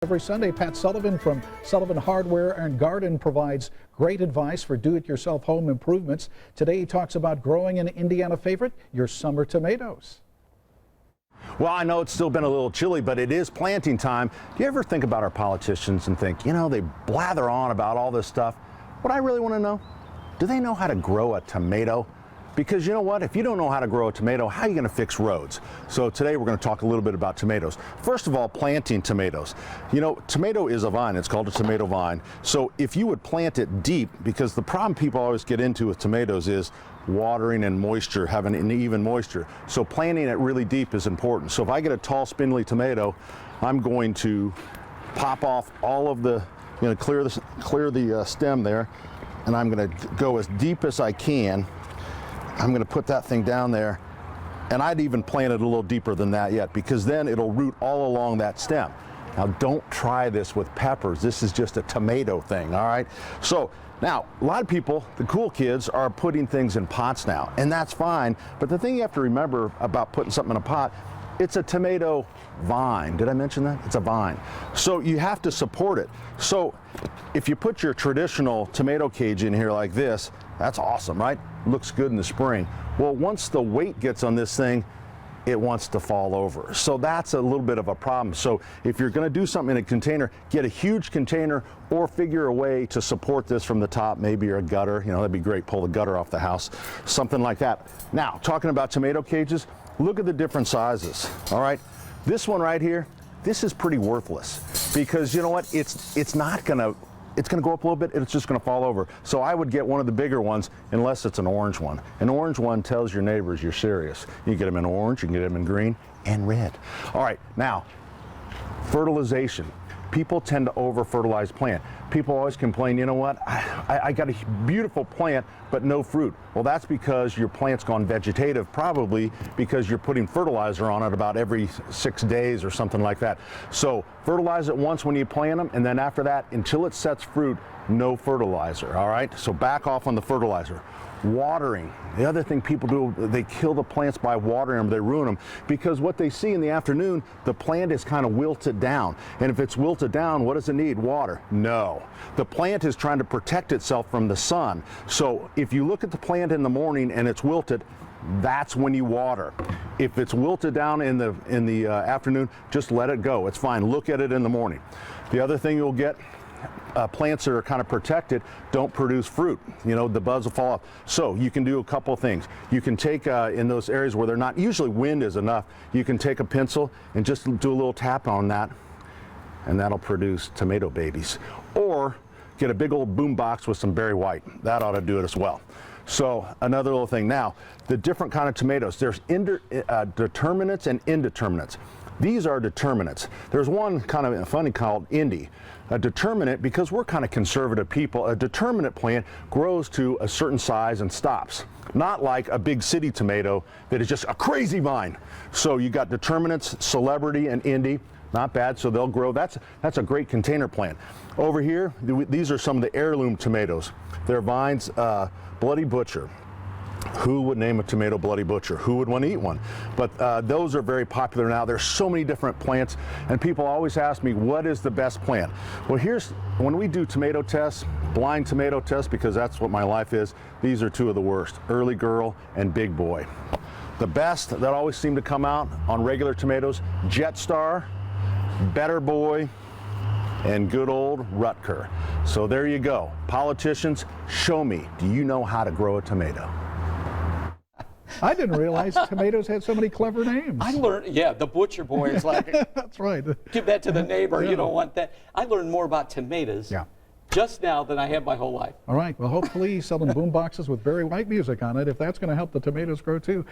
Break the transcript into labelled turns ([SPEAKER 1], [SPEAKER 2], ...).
[SPEAKER 1] Every Sunday, Pat Sullivan from Sullivan Hardware and Garden provides great advice for do-it-yourself home improvements. Today he talks about growing an Indiana favorite, your summer tomatoes.
[SPEAKER 2] Well, I know it's still been a little chilly, but it is planting time. Do you ever think about our politicians and think, you know, they blather on about all this stuff? What I really want to know, do they know how to grow a tomato? Because you know what, if you don't know how to grow a tomato, how are you going to fix roads? So today we're going to talk a little bit about tomatoes. First of all, planting tomatoes. You know, tomato is a vine. It's called a tomato vine. So if you would plant it deep, because the problem people always get into with tomatoes is watering and moisture, having an even moisture. So planting it really deep is important. So if I get a tall, spindly tomato, I'm going to pop off all of the, you know, clear the stem there, and I'm going to go as deep as I can. I'm going to put that thing down there, and I'd even plant it a little deeper than that yet, because then it'll root all along that stem. Now don't try this with peppers. This is just a tomato thing, all right? So now, a lot of people, the cool kids, are putting things in pots now, and that's fine, but the thing you have to remember about putting something in a pot, it's a tomato vine. Did I mention that? It's a vine. So you have to support it. So if you put your traditional tomato cage in here like this, that's awesome, right? Looks good in the spring. Well, once the weight gets on this thing, it wants to fall over. So that's a little bit of a problem. So if you're going to do something in a container, get a huge container or figure a way to support this from the top, maybe a gutter, you know, that'd be great, pull the gutter off the house, something like that. Now, talking about tomato cages, look at the different sizes, all right? This one right here, this is pretty worthless because you know what, it's gonna go up a little bit, it's just gonna fall over. So I would get one of the bigger ones unless it's an orange one. An orange one tells your neighbors you're serious. You can get them in orange, you can get them in green and red. All right, now, fertilization. People tend to over-fertilize plant. People always complain, you know what, I got a beautiful plant, but no fruit. Well, that's because your plant's gone vegetative, probably because you're putting fertilizer on it about every 6 days or something like that. So fertilize it once when you plant them, and then after that, until it sets fruit, no fertilizer, all right? So back off on the fertilizer. Watering. The other thing people do, they kill the plants by watering them, they ruin them, because what they see in the afternoon, the plant is kind of wilted down. And if it's wilted down, what does it need? Water? No. The plant is trying to protect itself from the sun. So if you look at the plant in the morning and it's wilted, that's when you water. If it's wilted down in the afternoon, just let it go. It's fine. Look at it in the morning. The other thing you'll get, plants that are kind of protected don't produce fruit. You know, the buds will fall off. So you can do a couple things. You can take, in those areas where they're not, usually wind is enough, you can take a pencil and just do a little tap on that, and that'll produce tomato babies. Or get a big old boom box with some berry white. That ought to do it as well. So another little thing. Now, the different kind of tomatoes, there's determinants and indeterminates. These are determinants. There's one kind of funny called Indy. A determinant, because we're kind of conservative people, a determinate plant grows to a certain size and stops. Not like a big city tomato that is just a crazy vine. So you got determinants, celebrity, and Indy. Not bad, so they'll grow. That's a great container plant. Over here, these are some of the heirloom tomatoes. They're vines, Bloody Butcher. Who would name a tomato Bloody Butcher? Who would want to eat one? But those are very popular now. There's so many different plants, and people always ask me, what is the best plant? Well, when we do tomato tests, blind tomato tests, because that's what my life is, these are two of the worst, Early Girl and Big Boy. The best that always seem to come out on regular tomatoes, Jet Star, Better Boy, and good old Rutger. So there you go. Politicians, show me, do you know how to grow a tomato?
[SPEAKER 1] I didn't realize tomatoes had so many clever names.
[SPEAKER 3] I learned, yeah, the butcher boy is like,
[SPEAKER 1] that's right.
[SPEAKER 3] Give that to the neighbor,
[SPEAKER 1] Yeah.
[SPEAKER 3] You don't want that. I learned more about tomatoes just now than I have my whole life.
[SPEAKER 1] All right, well, hopefully selling boom boxes with very white music on it, if that's going to help the tomatoes grow too.